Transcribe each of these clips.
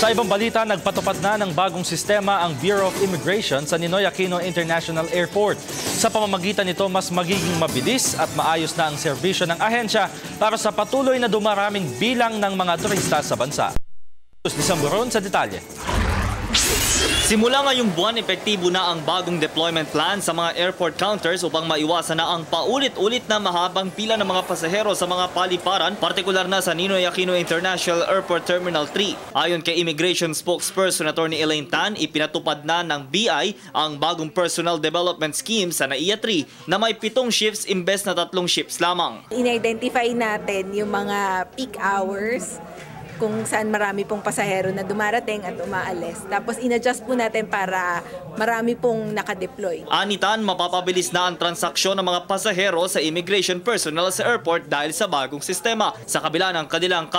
Sa ibang balita, nagpatupad na ng bagong sistema ang Bureau of Immigration sa Ninoy Aquino International Airport. Sa pamamagitan nito, mas magiging mabilis at maayos na ang serbisyo ng ahensya para sa patuloy na dumaraming bilang ng mga turista sa bansa. Disamburon sa detalye. Simula ngayong buwan, epektibo na ang bagong deployment plan sa mga airport counters upang maiwasan na ang paulit-ulit na mahabang pila ng mga pasahero sa mga paliparan, partikular na sa Ninoy Aquino International Airport Terminal 3. Ayon kay Immigration Spokesperson Attorney Elaine Tan, ipinatupad na ng BI ang bagong Personal Development Scheme sa NAIA 3 na may 7 shifts imbes na 3 shifts lamang. In-identify natin yung mga peak hours kung saan marami pong pasahero na dumarating at umaalis. Tapos in-adjust po natin para marami pong nakadeploy. Anitan, mapapabilis na ang transaksyon ng mga pasahero sa immigration personnel sa airport dahil sa bagong sistema. Sa kabila ng kanilang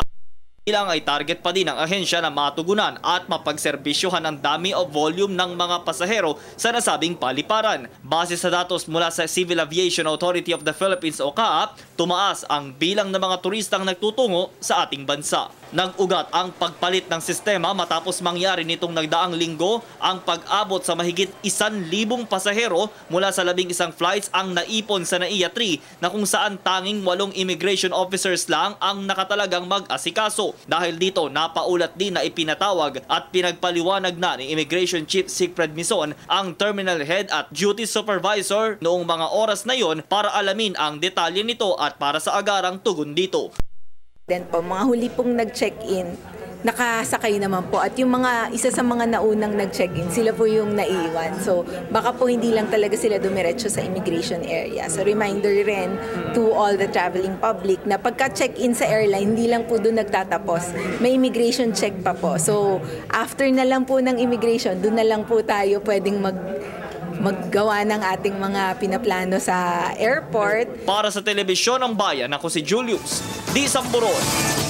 ilang ay target pa din ng ahensya na matugunan at mapagserbisyohan ang dami o volume ng mga pasahero sa nasabing paliparan. Base sa datos mula sa Civil Aviation Authority of the Philippines o CAAP, tumaas ang bilang ng mga turistang nagtutungo sa ating bansa. Nag-ugat ang pagpalit ng sistema matapos mangyari nitong nagdaang linggo ang pag-abot sa mahigit 1,000 pasahero mula sa 11 flights ang naipon sa NAIA 3 na kung saan tanging 8 immigration officers lang ang nakatalagang mag-asikaso. Dahil dito, napaulat din na ipinatawag at pinagpaliwanag na ni Immigration Chief Sigfred Mison ang terminal head at duty supervisor noong mga oras na yon para alamin ang detalye nito at para sa agarang tugon dito. Then po, mga huli pong nag-check-in, nakasakay naman po. At yung mga isa sa mga naunang nag-check-in, sila po yung naiiwan. So baka po hindi lang talaga sila dumiretso sa immigration area. So reminder rin to all the traveling public na pagka-check-in sa airline, hindi lang po doon nagtatapos. May immigration check pa po. So after na lang po ng immigration, doon na lang po tayo pwedeng maggawa ng ating mga pinaplano sa airport. Para sa Telebisyon ng Bayan, ako si Julius Disamburon.